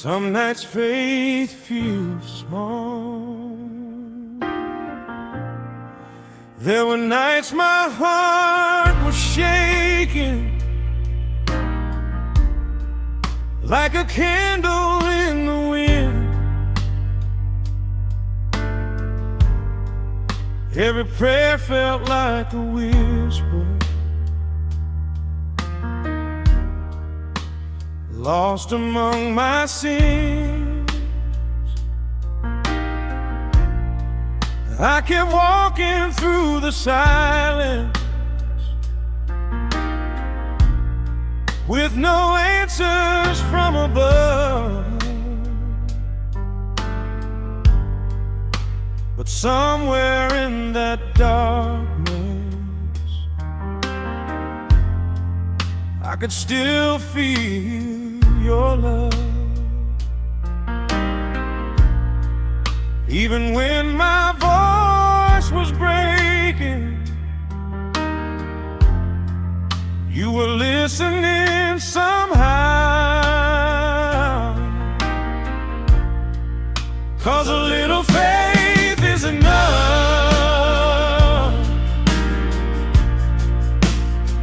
Some nights faith feels small. There were nights my heart was shaking, like a candle in the wind. Every prayer felt like a whisper, lost among my sins. I kept walking through the silence with no answers from above. But somewhere in that darkness, I could still feel your love. Even when my voice was breaking, you were listening somehow. 'Cause a little faith is enough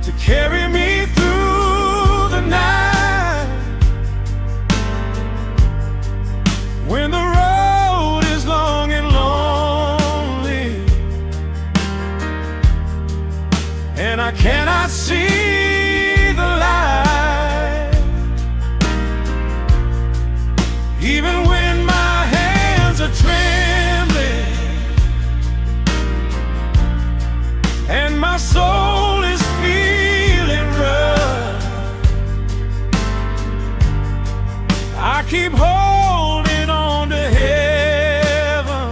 to carry me through the night. When the road is long and lonely and I cannot see the light, even when my hands are trembling and my soul is feeling rough, I keep holding on to heaven.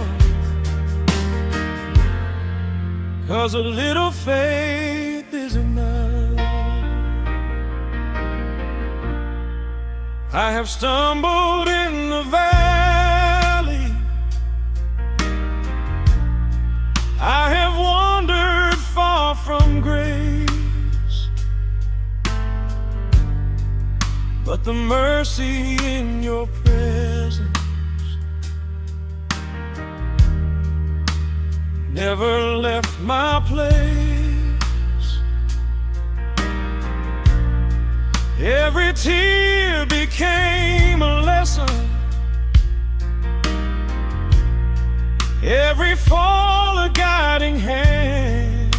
'Cause a little faith is enough. I have stumbled in the valley, I have wandered far from grace, but the mercy in your presence never left my place. Every tear became a lesson, every fall a guiding hand,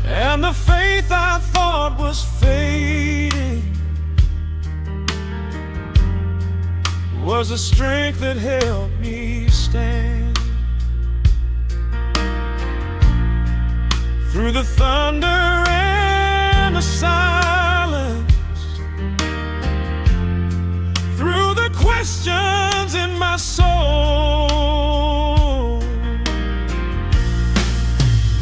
and the faith I thought was fading was the strength that helped me stand. Through the thunder and the silence, through the questions in my soul,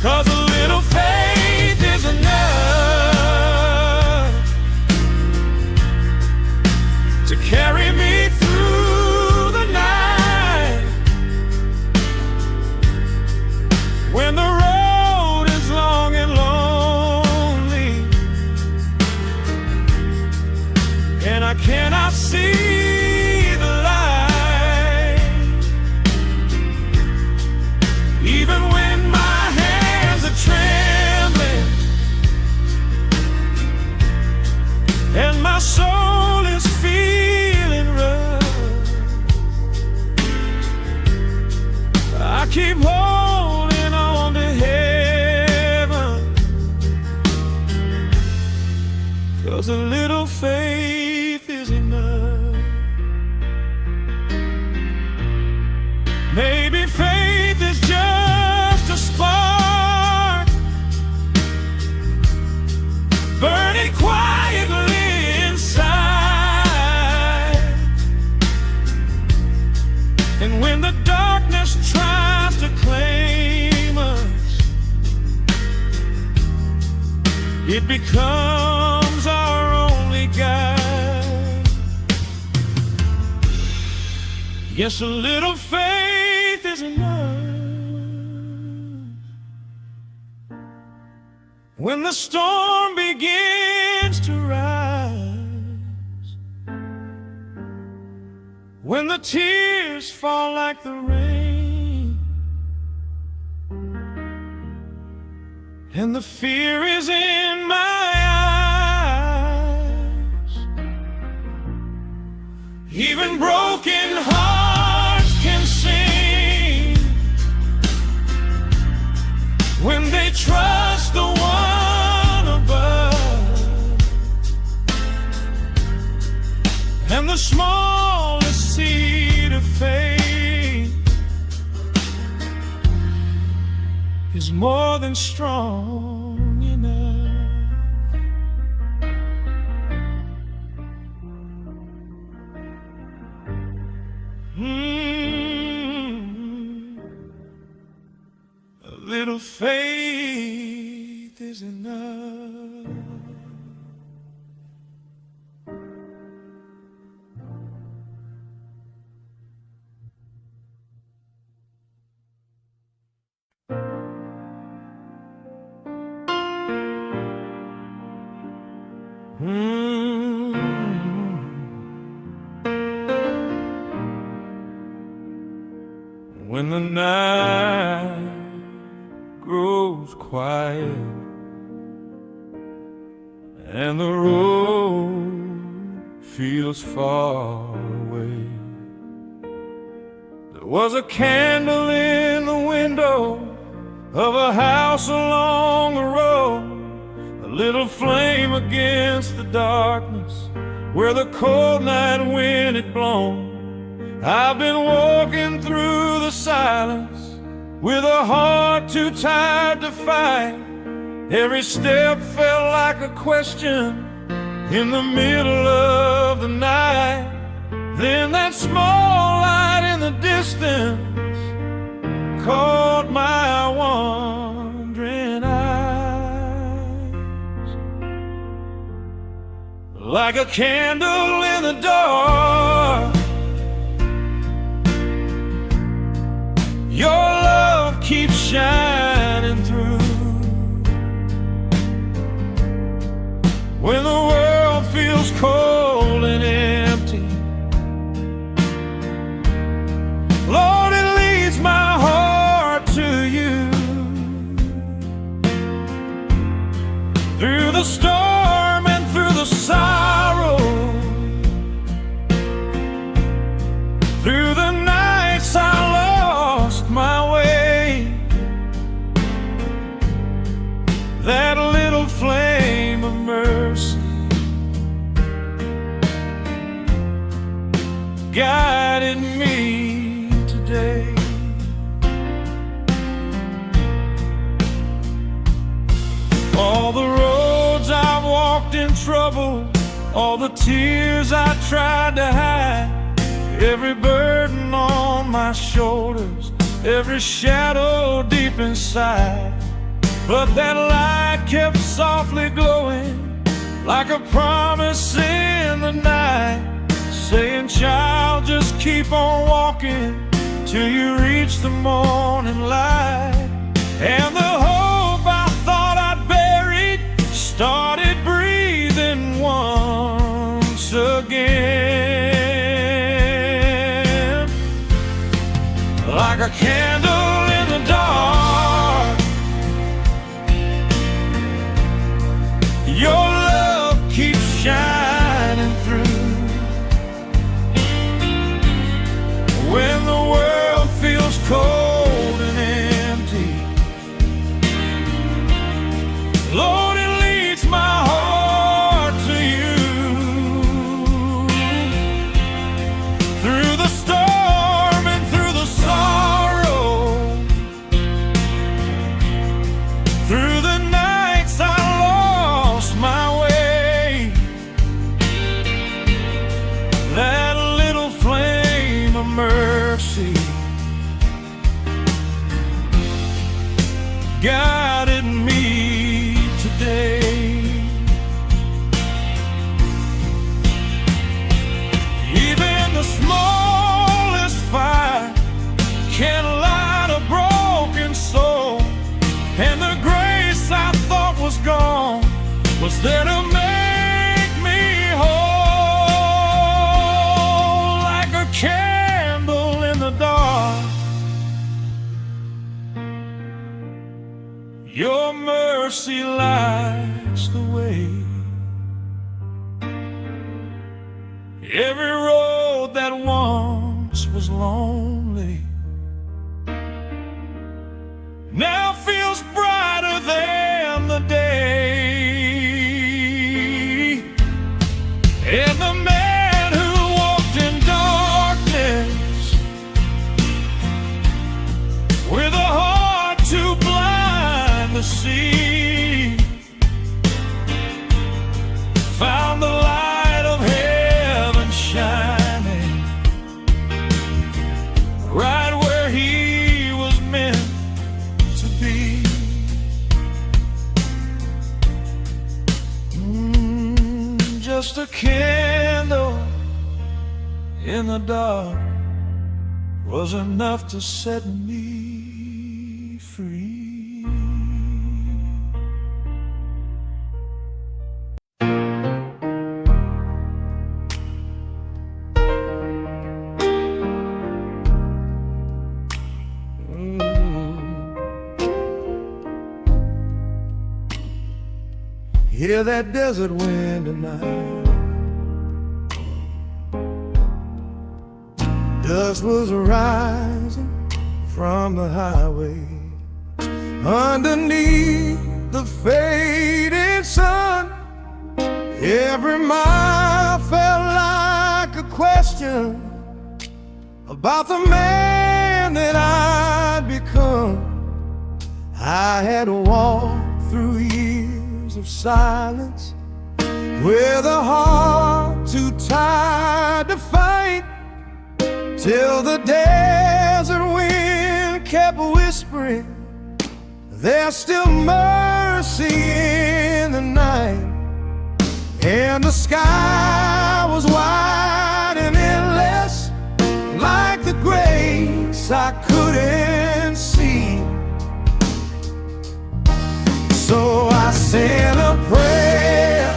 'cause a little faith is enough to carry me through the night. When the road is long and lonely and I cannot see the light, even when my hands are trembling and my soul is feeling rough, I keep holding on to heaven. 'Cause a little faith is enough. Maybe faith is just a spark burning quietly inside, and when the darkness tries to claim us, it becomes our only guide. Yes, a little faith is enough when the storm begins to rise. when the tears fall like the rain, and the fear is in my eyes. Even broken hearts can sing when they trust the one above, and the smallest seed of faith is more than strong enough. A little faith is enough. When the night grows quiet and the road feels far away, there was a candle in the window of a house along the road, a little flame against the darkness where the cold night wind had blown. I've been walking through the silence with a heart too tired to fight. Every step felt like a question in the middle of the night. Then that small light in the distance caught my wandering eyes. Like a candle in the dark, your love keeps shining through. When the world feels cold and empty, Lord, it leads my heart to you. Through the storm and through the sorrow, through the nights I lost my way, that little flame of mercy guided me today. All the roads I've walked in trouble, all the tears I tried to hide, every burden on my shoulders, every shadow deep inside. But that light kept softly glowing like a promise in the night, saying, child, just keep on walking till you reach the morning light. And the hope I thought I'd buried started breathing once again. Like a candle in the dark, your love keeps shining through. When the world feels cold and empty, Lord, it leads my heart to you. Through the storm and through the sorrow, through the nights I lost my way, that little flame of mercy guided me today. Even the smallest fire can light a broken soul, and the grace I thought was gone was there to make me whole. Like a candle mercy lights the way. Every road that once was lonely now feels brighter than the day. And the man who walked in darkness with a heart too blind to see found the light of heaven shining right where he was meant to be. Just a candle in the dark was enough to set me free. Hear that desert wind tonight. Dust was rising from the highway. Underneath the fading sun, every mile felt like a question about the man that I'd become. I had walked through years of silence with a heart too tired to fight, till the desert wind kept whispering, there's still mercy in the night. And the sky was wide and endless, like the grace I couldn't see. So I sent a prayer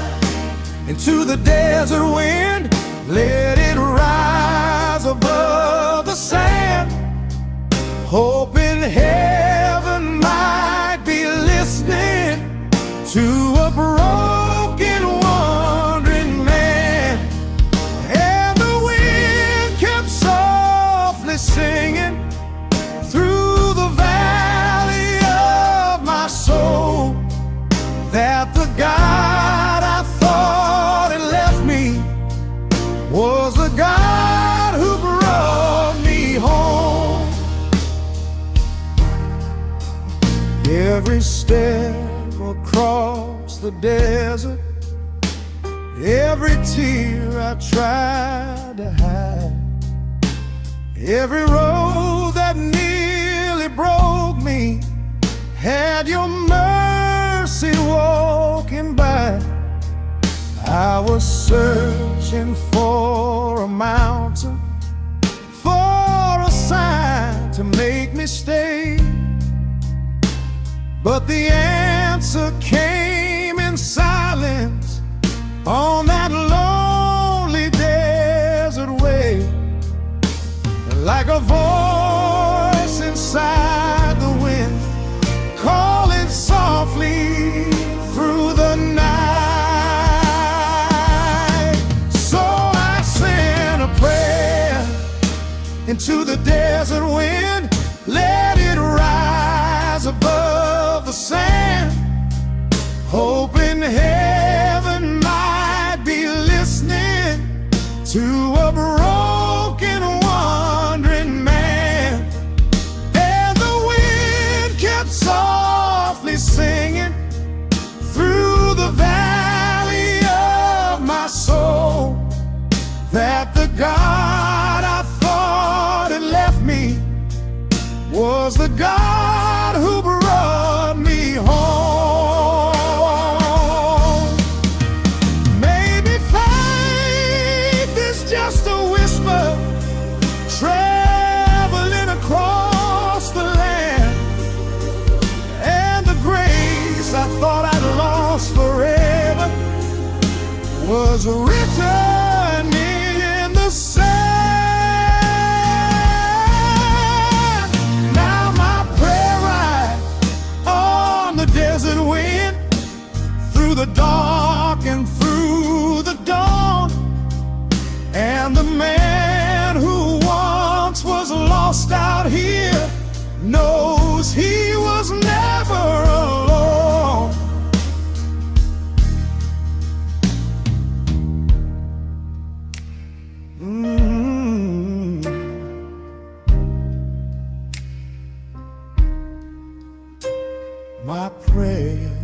into the desert wind, let it rise above the sand, hoping heaven might be listening to a broken, wandering man. And the wind kept softly singing through the valley of my soul, that the God I thought had left me was the God who brought me home. Every step across the desert, every tear I tried to hide, every road that nearly broke me had your mercy walking by. I was searching for a mountain, for a sign to make me stay, but the answer came in silence on that lonely desert way, like a voice inside the wind, calling softly through the night. So I sent a prayer into the desert wind, let it rise above the sand, hoping heaven might be listening to a broken, wandering man. And the wind kept softly singing through the valley of my soul, that the God I thought had left me was the God who brought me home. Maybe faith is just a whisper traveling across the land, and the grace I thought I'd lost forever was written in the sand. Now my prayer ride on the desert wind, the man who once was lost out here knows he was never alone. My prayer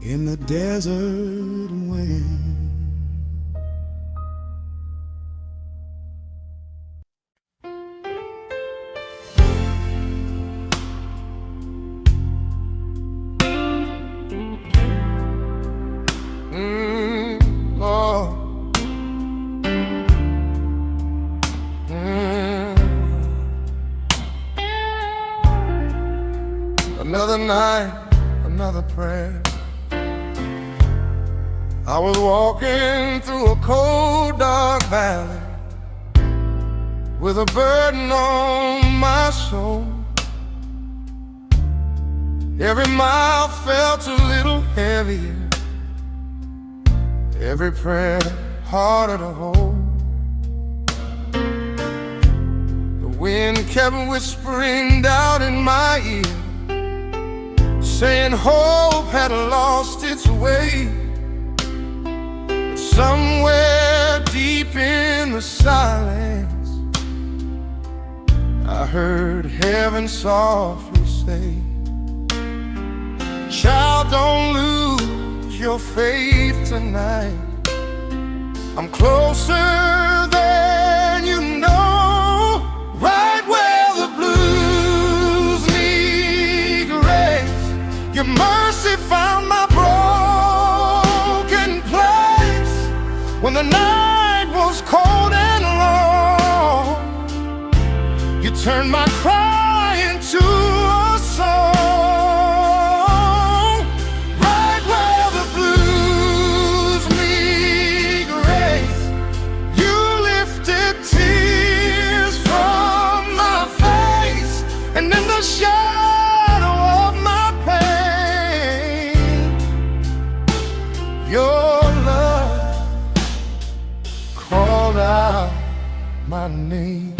in the desert wind. Lord. Another night, another prayer. I was walking through a cold, dark valley with a burden on my soul. Every mile felt a little heavier, every prayer harder to hold. The wind kept whispering down in my ear, saying hope had lost its way. But somewhere deep in the silence, I heard heaven softly say, child, don't lose your faith tonight. I'm closer than you know. Right where the blues need grace, your mercy found my broken place. When the night was cold and long, you turned my cry into a song. The shadow of my pain, your love called out my name.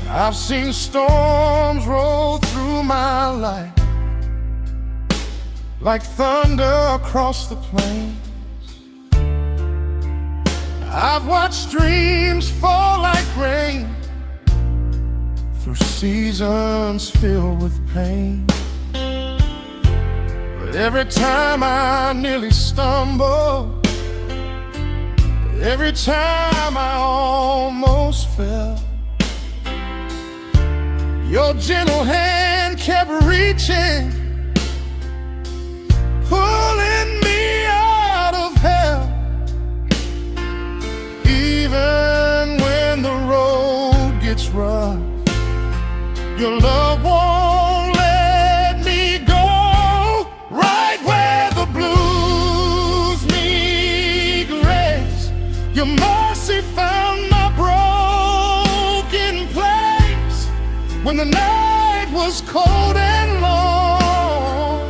I've seen storms roll through my life like thunder across the plain. I've watched dreams fall like rain through seasons filled with pain. But every time I nearly stumble, every time I almost fell, your gentle hand kept reaching, pulling me out of hell. Even when the road gets rough, your love won't let me go. Right where the blues need grace, your mercy found my broken place. When the night was cold and long,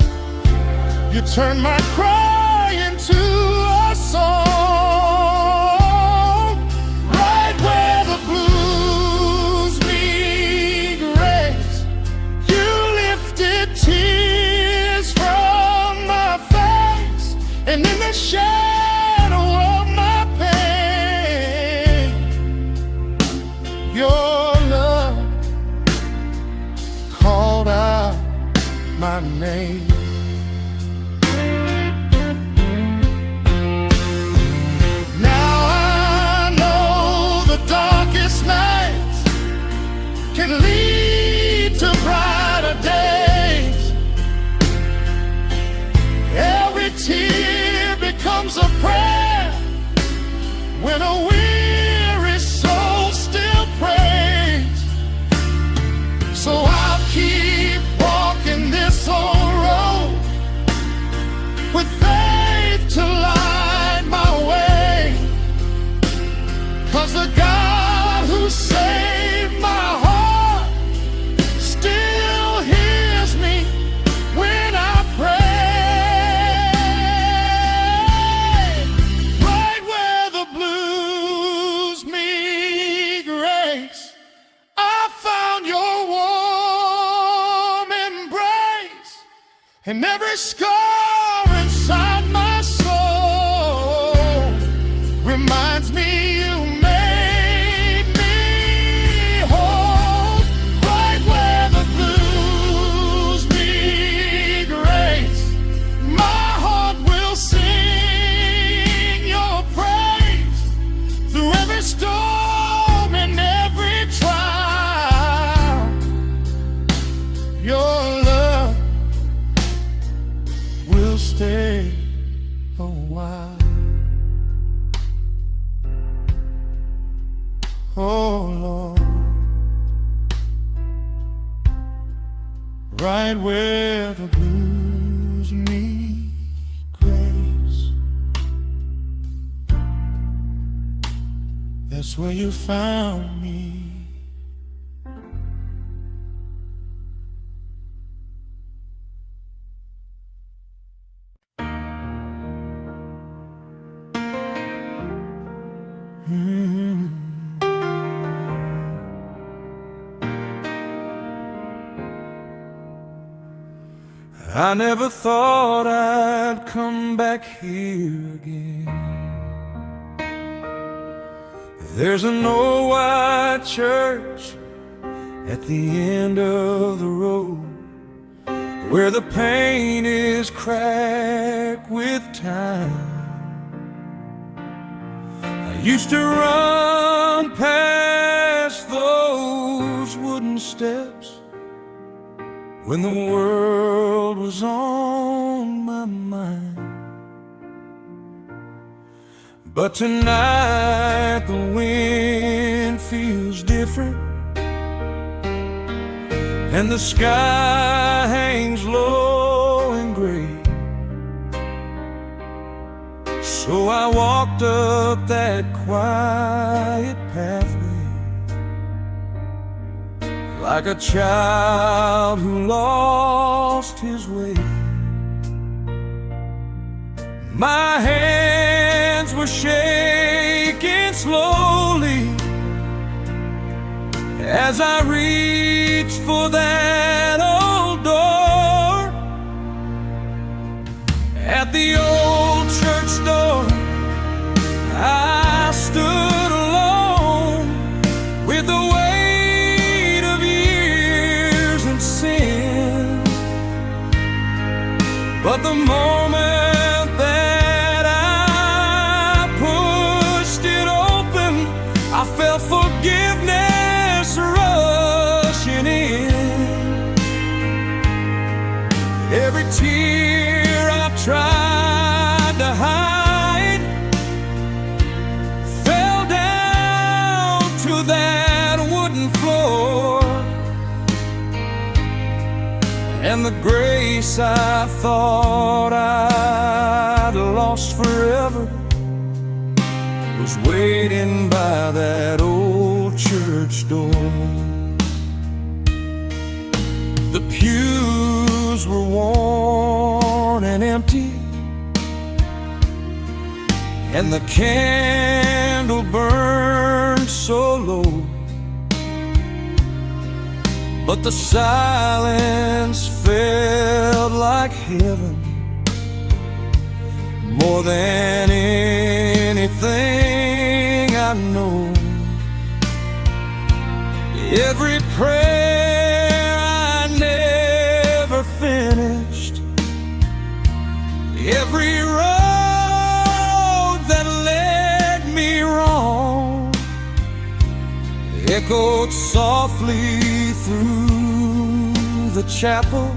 you turned my cry into a song. And in the shadow of my pain, your love called out my name. Now I know the darkest nights can lead to brighter days. Every tear becomes a prayer when a weary soul still prays. So I'll keep walking this old road with faith to light my way, 'cause the God who saved my heart still hears me when every scar inside my soul reminds me you made me whole. Right where the blues meet grace, my heart will sing your praise. Through every storm and every trial, your love will stay a while. Oh Lord, right where the blues meet grace, that's where you found me. I never thought I'd come back here again. There's an old white church at the end of the road, where the paint is cracked with time. I used to run past those wooden steps when the world was on my mind. But tonight the wind feels different, and the sky hangs low and gray. So I walked up that quiet pathway, like a child who lost his way. My hands were shaking slowly as I reached for that old door. At the old church door, I stood alone with the weight of years and sin. But the moment that I pushed it open, I felt forgiveness rushing in. Every tear I tried to hide fell down to that wooden floor, and the grace I thought I'd lost forever was waiting by that old church door. The pews were worn and empty, and the candle burned so low, but the silence felt like heaven more than anything I know. Every prayer I never finished, every road that led me wrong, echoed softly through the chapel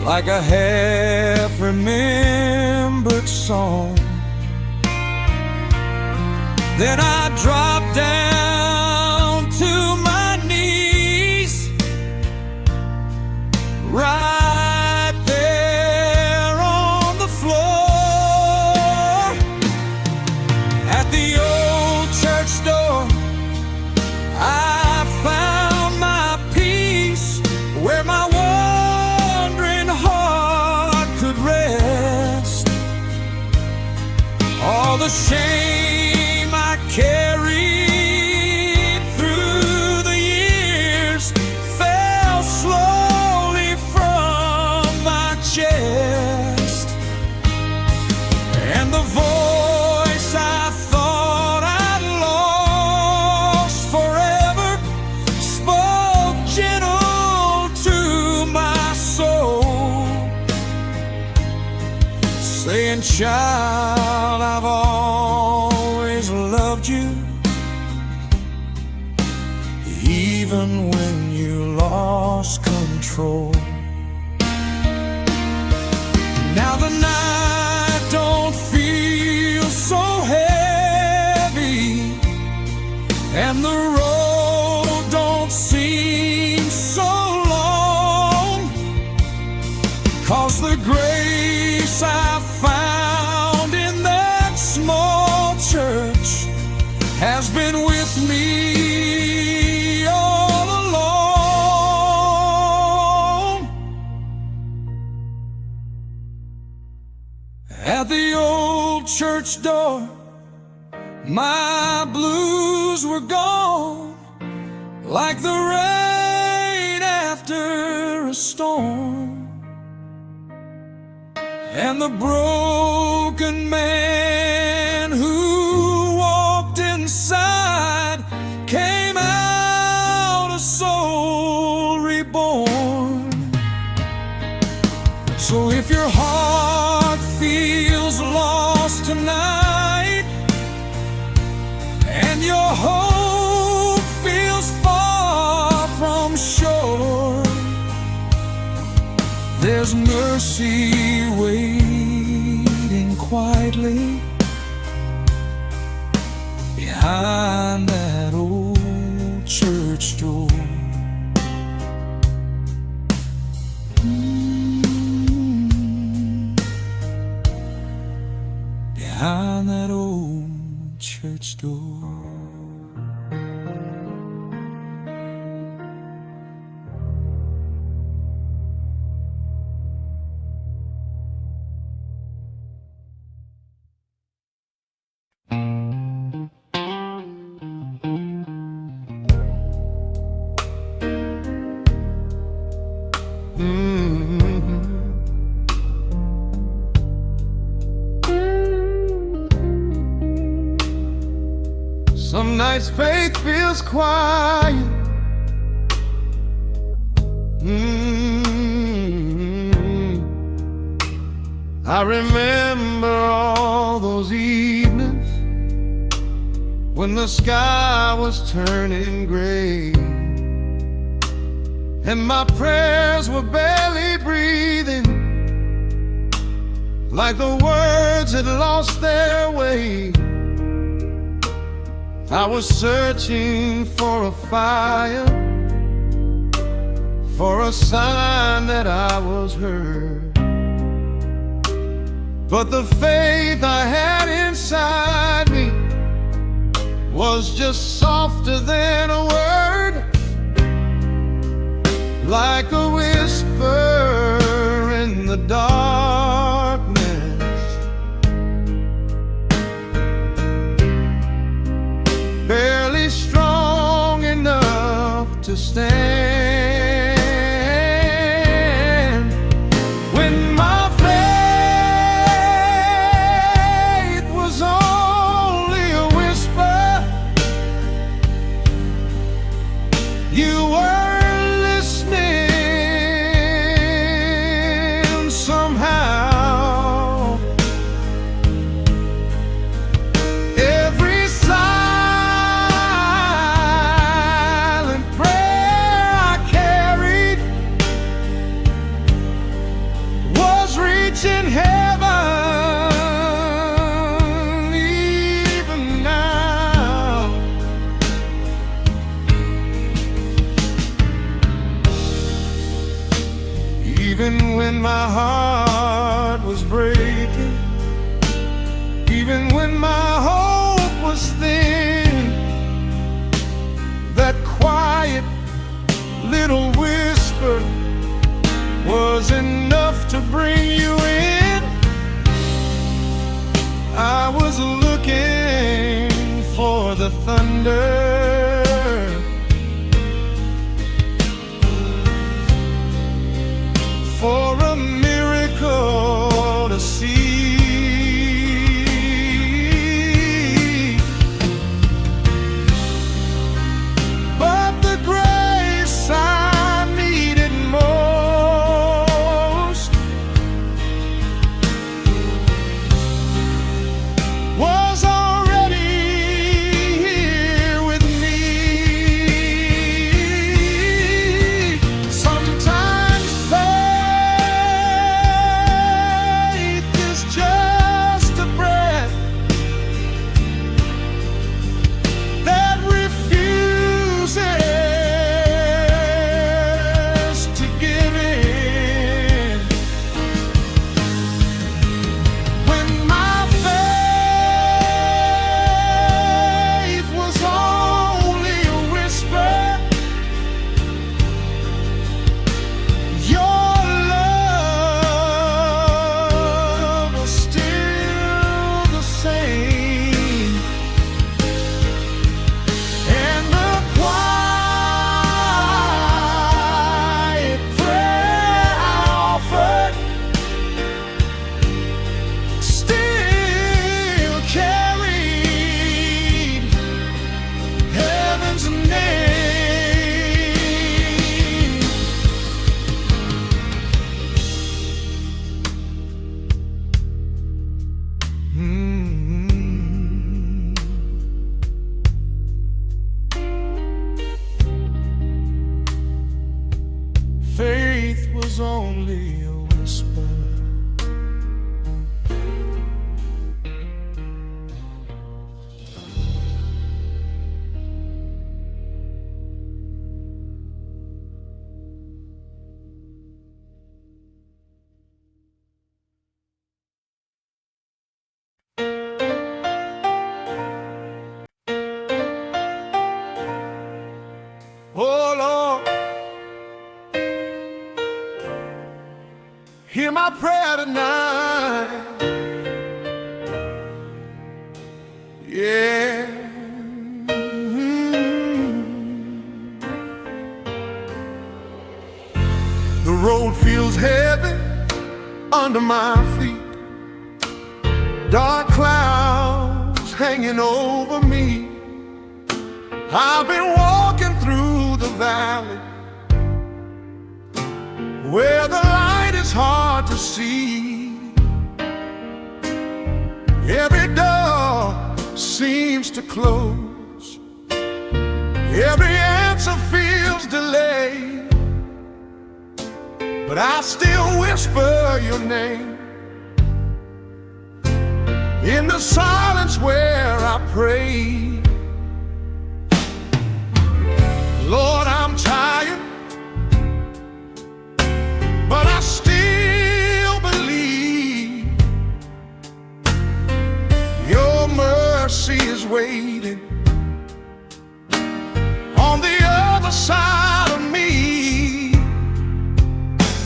like a half-remembered song. Then I dropped down to my knees, right there on the floor. At the old church door, I found my peace, where my wandering heart could rest. All the shame I carried saying, child, I've always loved you, even when you lost control. Now the night don't feel so heavy, and the road don't seem so long, 'cause the grace I found in that small church has been with me all along. At the old church door, my blues were gone, like the rain after a storm. And the broken man who walked inside came out a soul reborn. So if your heart feels lost tonight, and your hope feels far from shore, there's mercy waiting quietly behind that old church door. Behind that old church door. Some nights faith feels quiet. I remember all those evenings when the sky was turning gray, and my prayers were barely breathing, like the words had lost their way. I was searching for a fire, for a sign that I was heard. But the faith I had inside me was just softer than a word, like a whisper in the darkness. Barely strong enough to stand. When my faith was only a whisper, you weren't listening somehow. Every silent prayer I carried was reaching heaven. Even now, even when my heart was breaking, even when my hope was thin, that quiet little whisper was enough to bring you in. I was looking for the thunder, for a miracle to see. But the grace I needed most only a whisper. Oh Lord, hear my prayer tonight. Yeah. The road feels heavy under my feet. Dark clouds hanging over me. I've been walking through the valley where the light is hard to see. Every door seems to close. Every answer feels delayed. But I still whisper your name in the silence where I pray. Lord, I'm tired, but I still believe your mercy is waiting on the other side of me.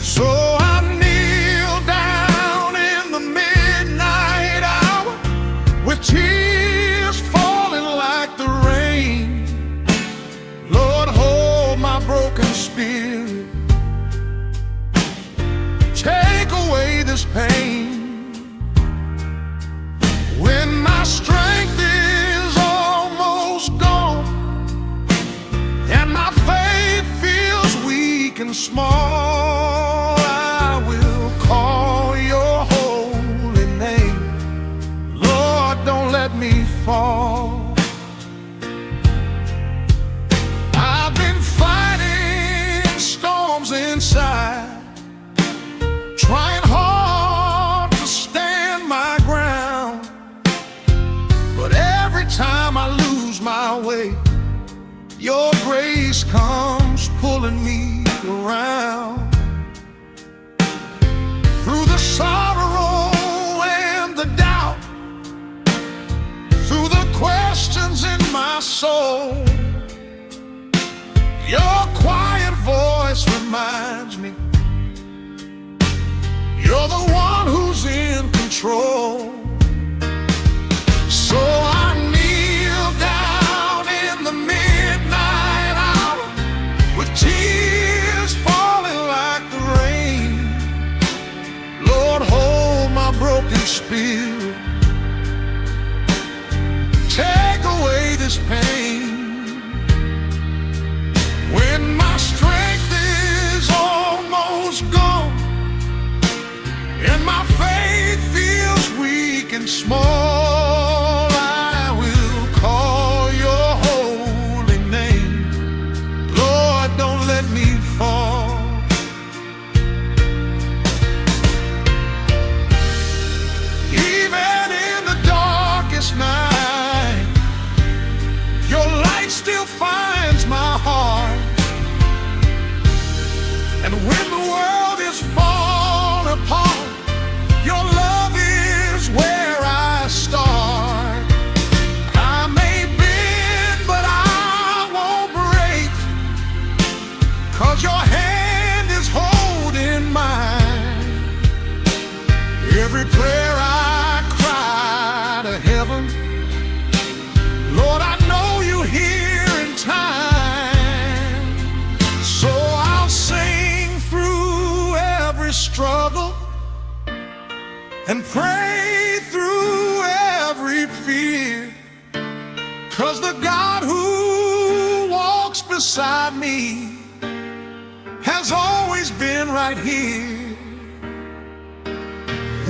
So I kneel down in the midnight hour with tears falling like the rain. Lord, hold my broken spirit. Take away this pain. When my strength is almost gone and my faith feels weak and small, I will call your holy name. Lord, don't let me fall. Inside, trying hard to stand my ground, but every time I lose my way, your grace comes pulling me around. Through the sorrow and the doubt, through the questions in my soul, your quiet voice reminds me you're the one who's in control. So I kneel down in the midnight hour with tears falling like the rain. Lord, hold my broken spirit. Take away this pain. When my strength is almost gone and my faith feels weak and small, I will call your holy name. Lord, don't let me fall. Even in the darkest night, your light still finds my heart. And when the world is falling apart, your love is where I start. I may bend, but I won't break, 'cause your hand is holding mine. Every prayer I cry to heaven, Lord, I know you hear in time. So I'll sing through every struggle and pray through every fear, 'cause the God who walks beside me has always been right here.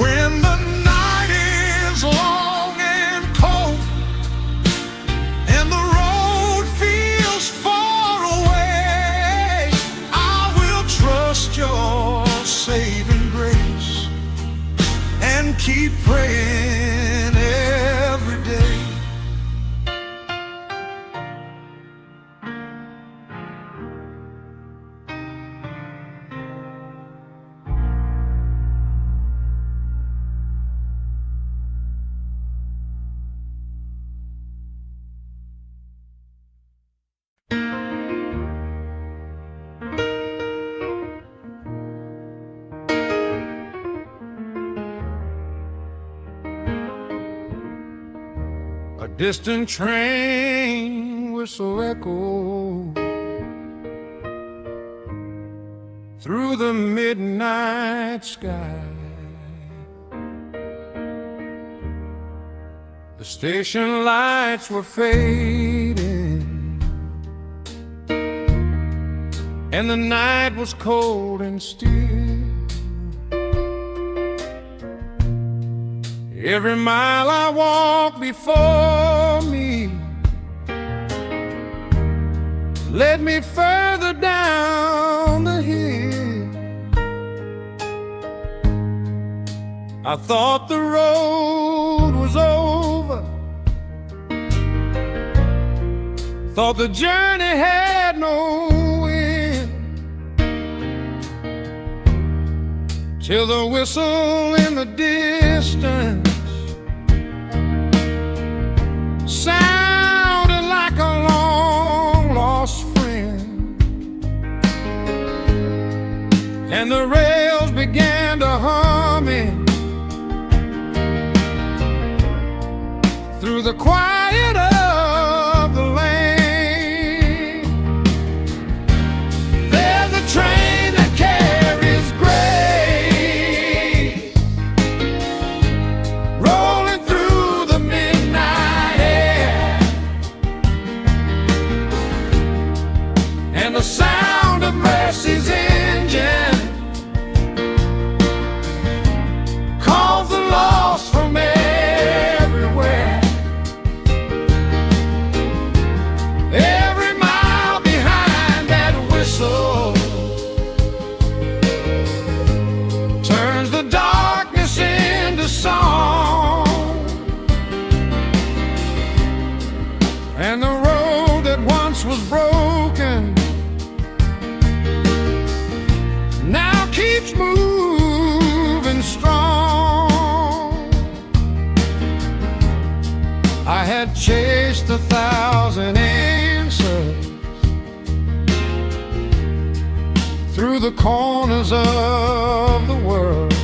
When the night is long and cold and the road feels far away, I will trust your saving grace and keep praying every day. A distant train whistle echoed through the midnight sky. The station lights were fading, and the night was cold and still. Every mile I walk before me led me further down the hill. I thought the road was over, thought the journey had no end, till the whistle in the distance sounded like a long-lost friend, and the rails began to humming through the quiet of the lane. There's a train that carries grace, rolling through the midnight air, and the sound of mercy's engine calls the lost from everywhere. Every mile behind that whistle turns the darkness into song, and the road that once was broken now keeps moving strong. I had chased 1,000 answers through the corners of the world,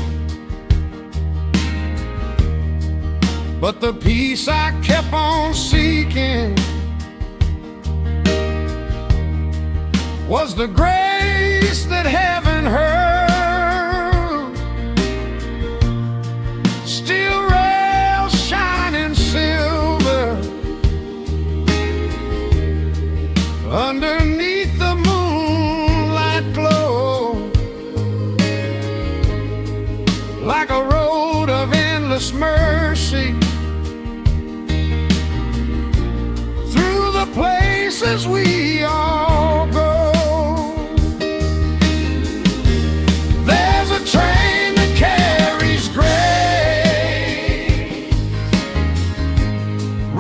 but the peace I kept on seeking was the grace that heaven hurled. Steel rails shining silver underneath the moonlight glow, like a road of endless mercy through the places we all go. There's a train that carries grace,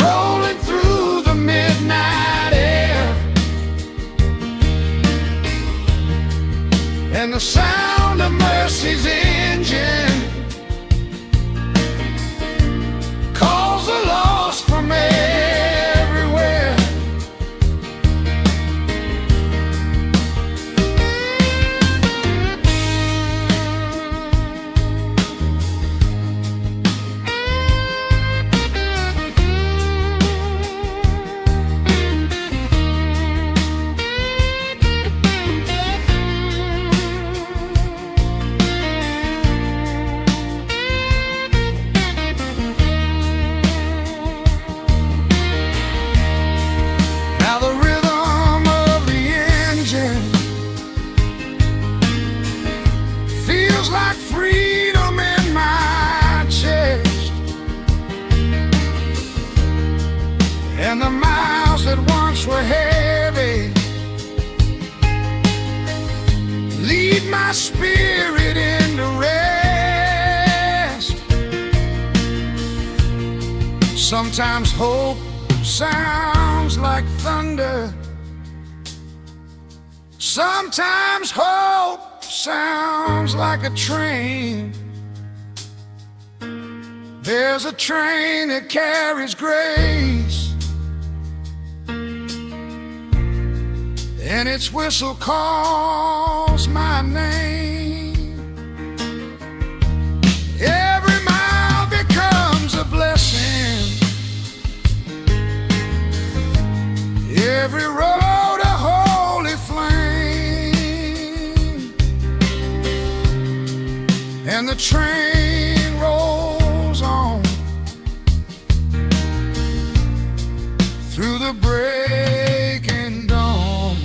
rolling through the midnight air, and the sound of mercy's engine calls the lost from everywhere. Now the rhythm of the engine feels like freedom in my chest, and the miles that once were heavy lead my spirit in Sometimes hope sounds like thunder. Sometimes hope sounds like a train. There's a train that carries grace, and its whistle calls my name. Every mile becomes a blessing, every road a holy flame, and the train rolls on through the breaking dawn.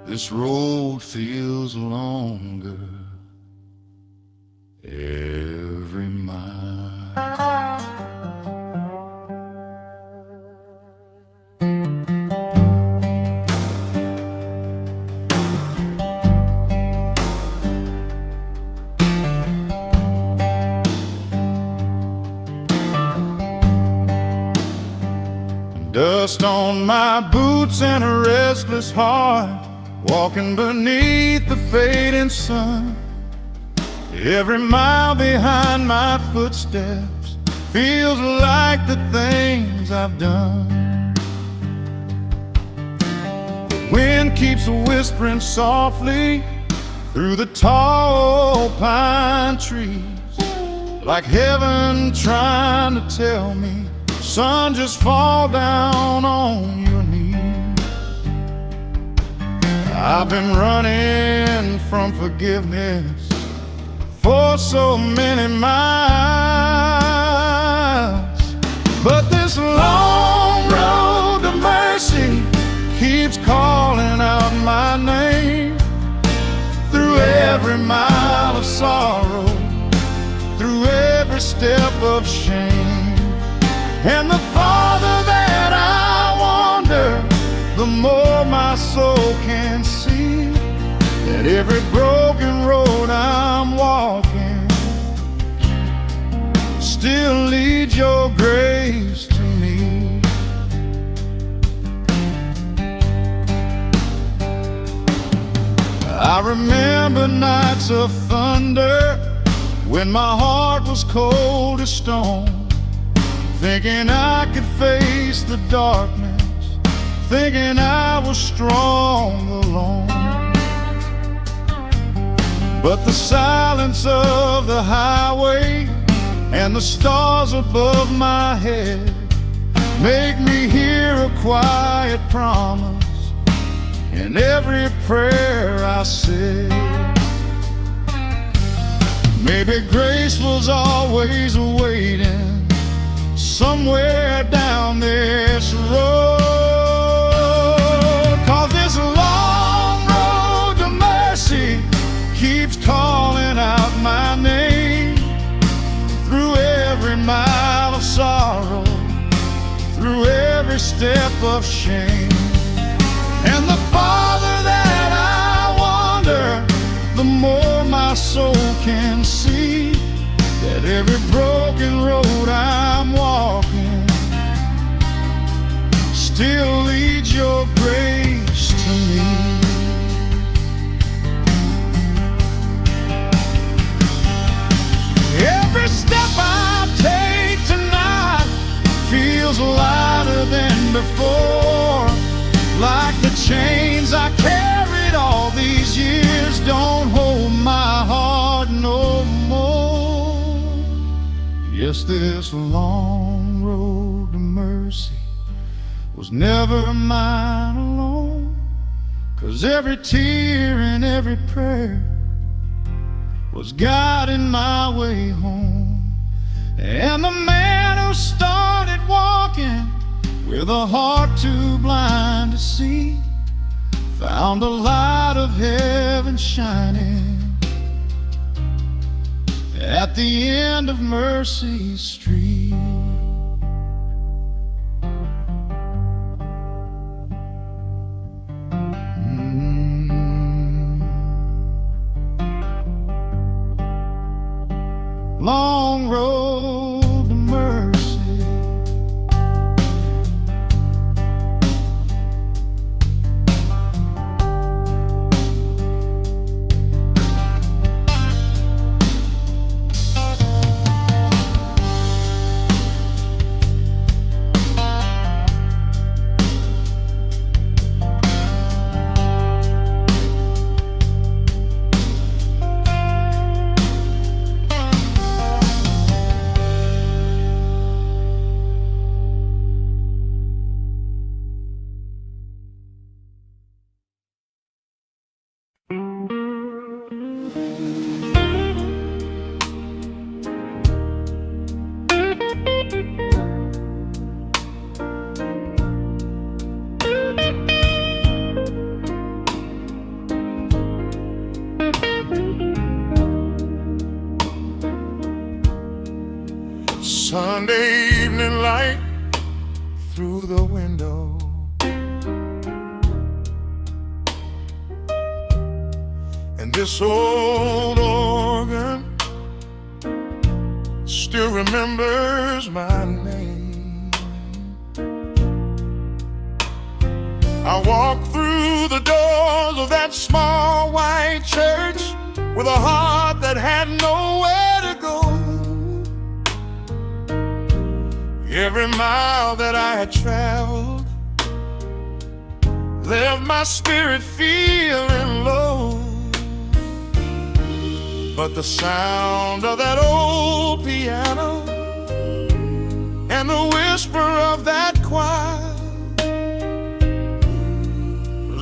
This road feels longer every mile. Dust on my boots and a restless heart, walking beneath the fading sun. Every mile behind my footsteps feels like the things I've done. The wind keeps whispering softly through the tall pine trees, like heaven trying to tell me, son, just fall down on your knees. I've been running from forgiveness for so many miles, but this long road to mercy keeps calling out my name. Through every mile of sorrow, through every step of shame, and the farther that I wander, the more my soul can see that every broken road I'm walking still leads your grace to me. I remember nights of thunder when my heart was cold as stone, thinking I could face the darkness, thinking I was strong alone. But the silence of the highway and the stars above my head make me hear a quiet promise in every prayer I said. Maybe grace was always waiting somewhere down this road, 'cause this long road to mercy keeps calling out my name. Through every mile of sorrow, through every step of shame, and the farther that I wander, the more my soul can see that every broken road I'm walking still leads your grace to me. Every step I take tonight feels lighter than before, like the chains I carried all these years don't hold my heart no more. Yes, this long road to mercy was never mine alone, 'cause every tear and every prayer was guiding my way home. And the man who started walking with a heart too blind to see found the light of heaven shining at the end of Mercy Street. Long road to mercy. Sunday evening light through the window, and this old organ still remembers my name. I walked through the doors of that small white church with a heart that had nowhere to go. Every mile that I had traveled left my spirit feeling low. But the sound of that old piano and the whisper of that choir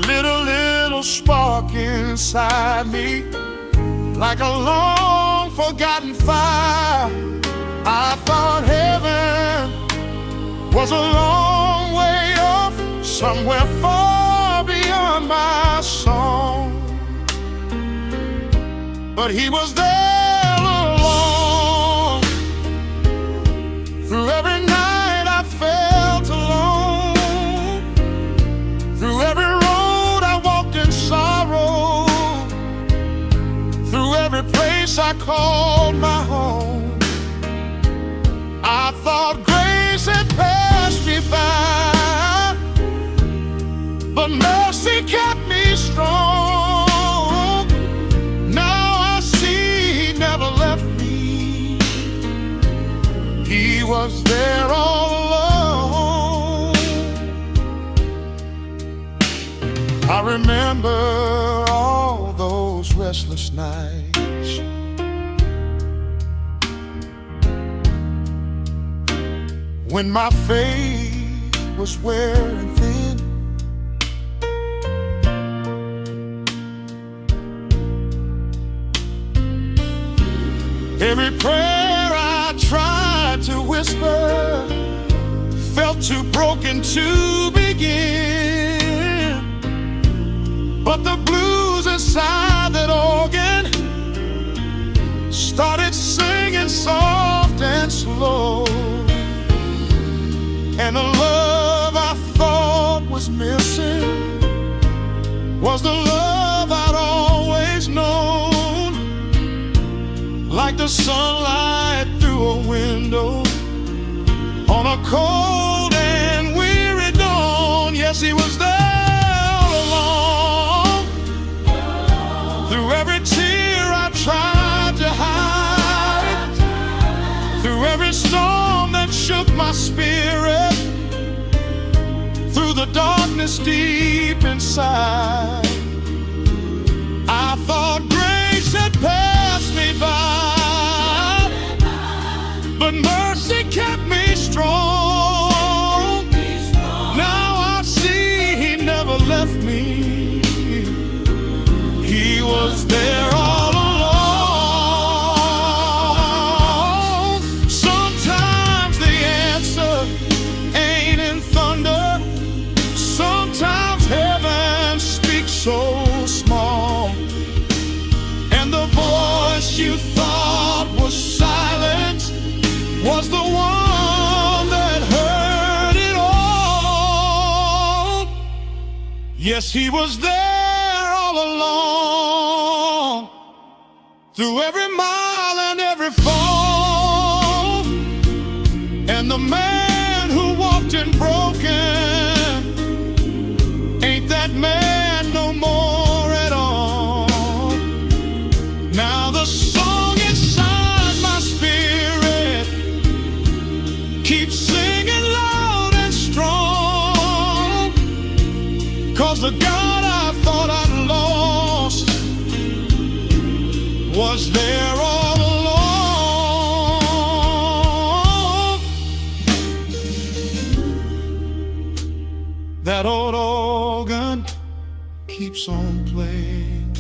lit a little spark inside me, like a long forgotten fire. I thought heaven was a long way off, somewhere far beyond my song. But he was there all along. Through every night I felt alone. Through every road I walked in sorrow. Through every place I called my home. I thought grace had passed me by, but mercy kept me strong. Now I see he never left me. He was there all along. I remember all those restless nights when my faith was wearing thin. Every prayer I tried to whisper felt too broken to begin. But the blues inside that organ started singing soft and slow. And the love I thought was missing was the love I'd always known. Like the sunlight through a window on a cold and weary dawn. Yes, he was there all along. Through every tear I tried to hide, through every storm that shook my spirit, through the darkness deep inside, I thought grace had passed me by, but mercy kept me strong. Now I see he never left me. He was there all along. Yes, he was there all along, through every mile and every fall. And the man who walked in broken ain't that man no more at all. Now the song inside my spirit keeps singing loud and strong, 'cause the God I thought I'd lost was there all along. That old organ keeps on playing,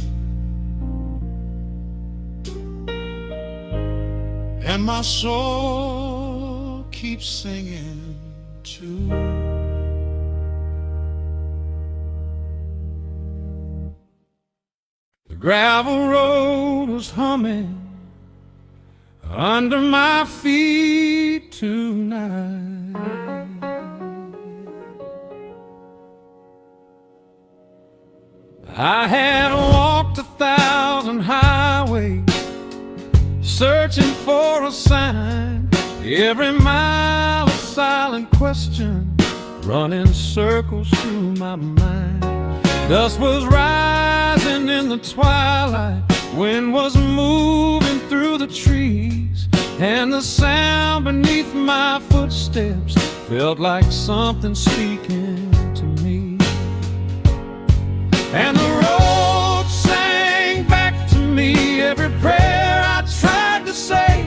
and my soul keeps singing too. The gravel road was humming under my feet tonight. I had walked 1,000 highways searching for a sign, every mile a silent question running circles through my mind. Dust was rising in the twilight, wind was moving through the trees, and the sound beneath my footsteps felt like something speaking to me. And the road sang back to me every prayer I tried to say,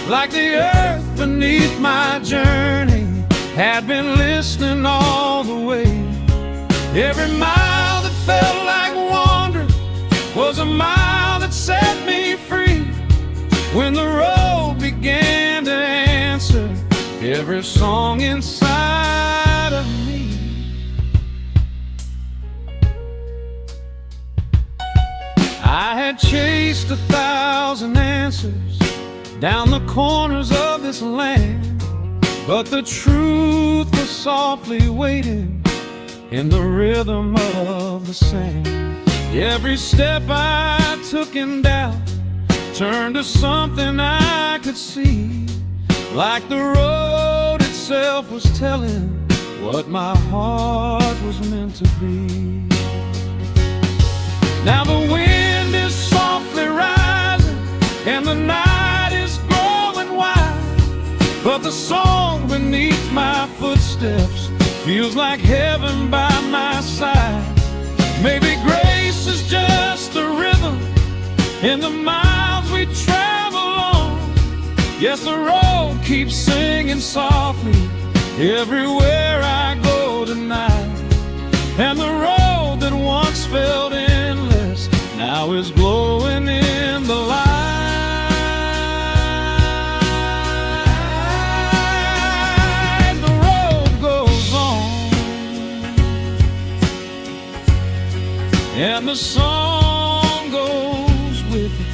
like the earth beneath my journey had been listening all the way. Every mile that felt like wandering was a mile that set me free, when the road began to answer every song inside of me. I had chased 1,000 answers down the corners of this land, but the truth was softly waiting in the rhythm of the sand. Every step I took in doubt turned to something I could see, like the road itself was telling what my heart was meant to be. Now the wind is softly rising and the night is growing wide, but the song beneath my footsteps feels like heaven by my side. Maybe grace is just a rhythm in the miles we travel on. Yes, the road keeps singing softly everywhere I go tonight. And the road that once felt endless now is glowing in the light. The road goes on, and the song goes with it.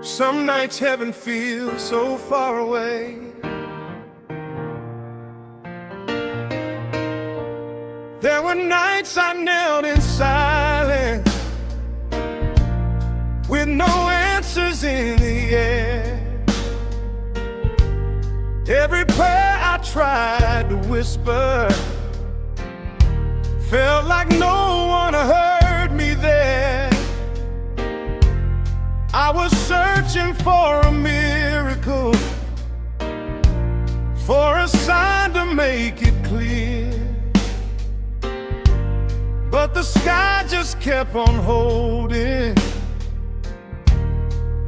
Some nights heaven feels so far away. There were nights I knelt in silence, with no answers in the air. Every prayer I tried to whisper felt like no one heard me there. I was searching for a miracle, for a sign to make it clear. But the sky just kept on holding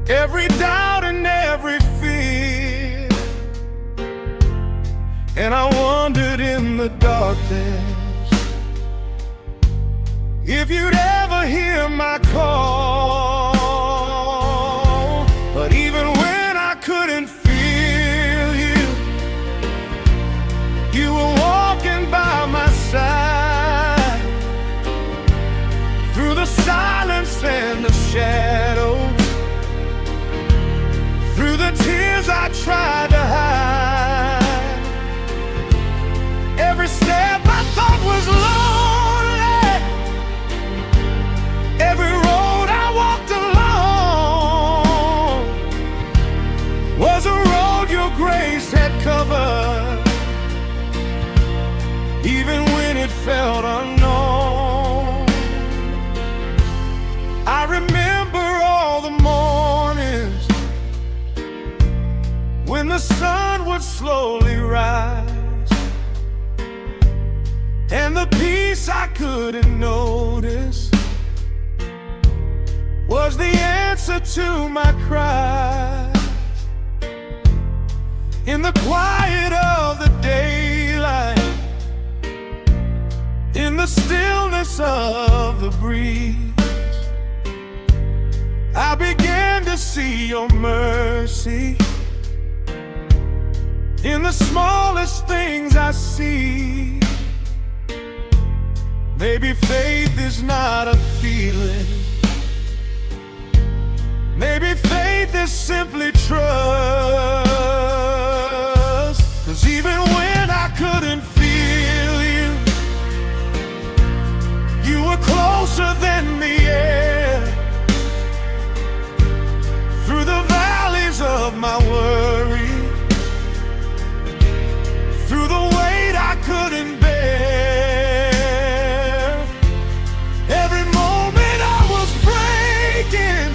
every doubt and every fear. And I wondered in the darkness if you'd ever hear my call. But even when I couldn't feel you, you were walking by my side, through the silence and the shadows, through the tears I tried to hide. Every step I thought was lonely, every road I walked alone was a road your grace had covered, even when it felt unknown. I remember all the mornings when the sun would slowly rise, and the peace I couldn't notice was the answer to my cries. In the quiet of the daylight, in the stillness of the breeze, I began to see your mercy in the smallest things I see. Maybe faith is not a feeling, maybe faith is simply trust. 'Cause even when I couldn't feel you, you were closer than the air. Through the valleys of my worry, through the weight I couldn't bear, every moment I was breaking,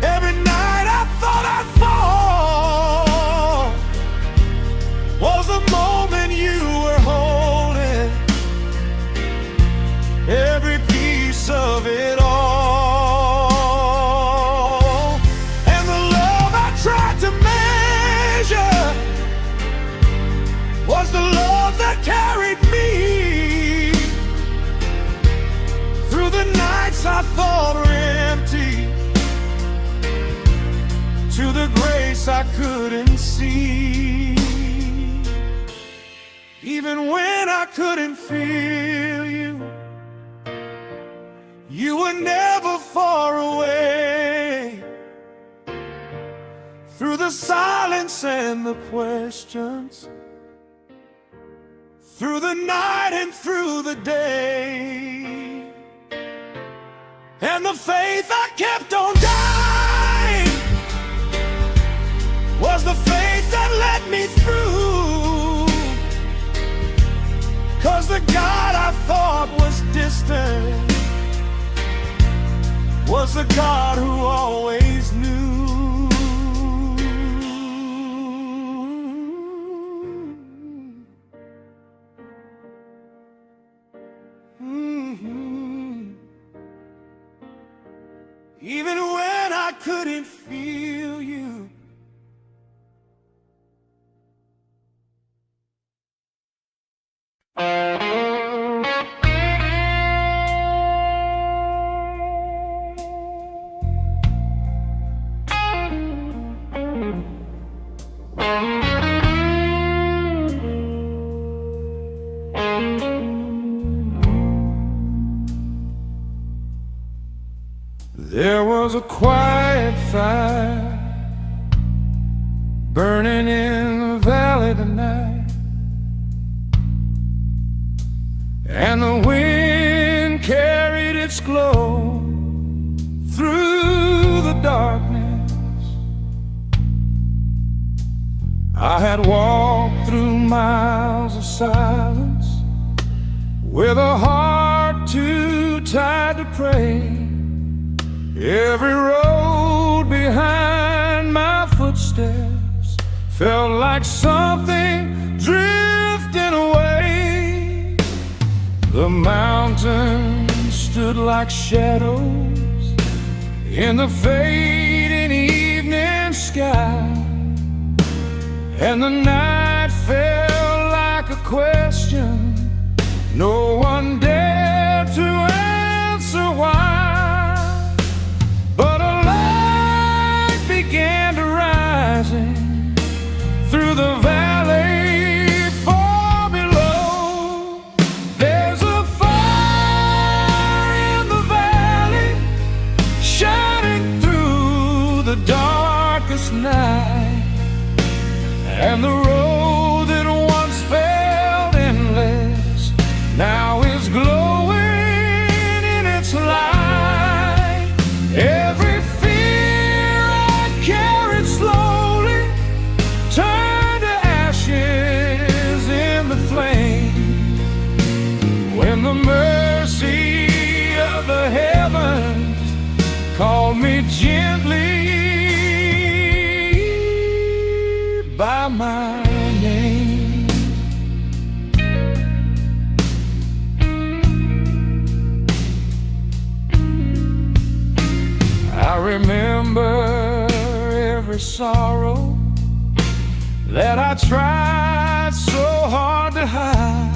every night I thought I'd fall, was the moment you were holding every piece of it all. And the love I tried to measure was the love that carried me through the nights I thought were empty, to the grace I couldn't see. Even when I couldn't feel you, you were never far away. Through the silence and the questions, through the night and through the day, and the faith I kept on dying was the faith that led me through. 'Cause the God I thought was distant was the God who always knew. Even when I couldn't feel you, was a quiet fire burning in the valley tonight, and the wind carried its glow through the darkness. I had walked through miles of silence with a heart too tired to pray. Every road behind my footsteps felt like something drifting away. The mountains stood like shadows in the fading evening sky, and the night felt like a question no one dared to answer why. But a light began to rising through the valley far below. There's a fire in the valley shining through the darkest night, and the road that once felt endless now is glowing in its light. Every fear I carried slowly turned to ashes in the flame, when the mercy of the heavens called me gently by my name. I remember every sorrow that I tried so hard to hide,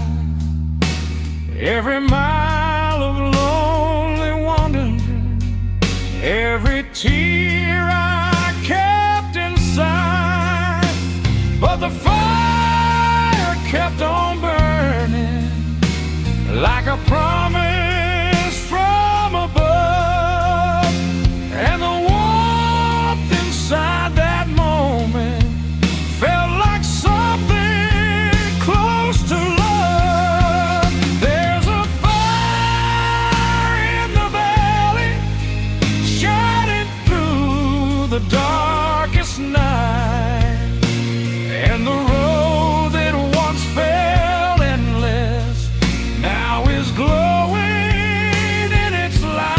every mile of lonely wandering, every tear I kept inside. But the fire kept on burning like a promise from above, and the warmth inside that moment felt like something close to love. There's a fire in the valley shining through the darkest night, and the road that once felt endless now is glowing in its light.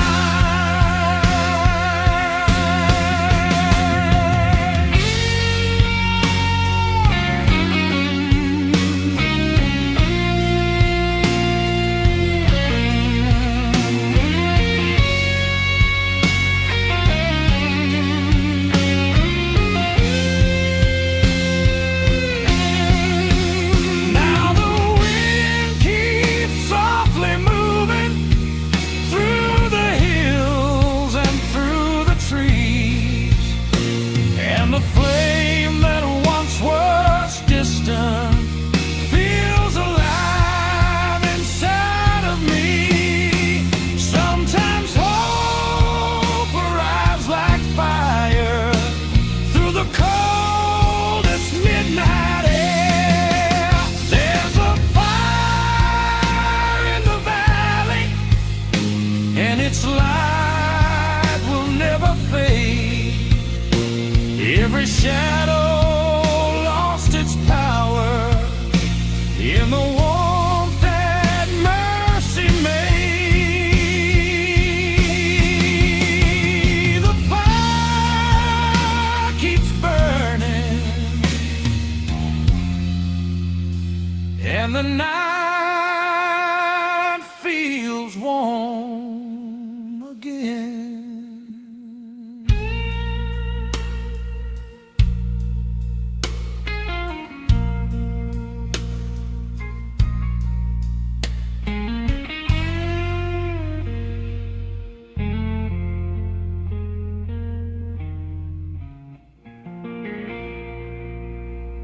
Now the wind keeps softly moving through the hills and through the trees, and the flame that once was distant feels alive inside of me. Sometimes hope arrives like fire through the coldest midnight air. There's a fire in the valley, and its light will never fade. Every shadow lost its power in the warmth that mercy made. The fire keeps burning, and the night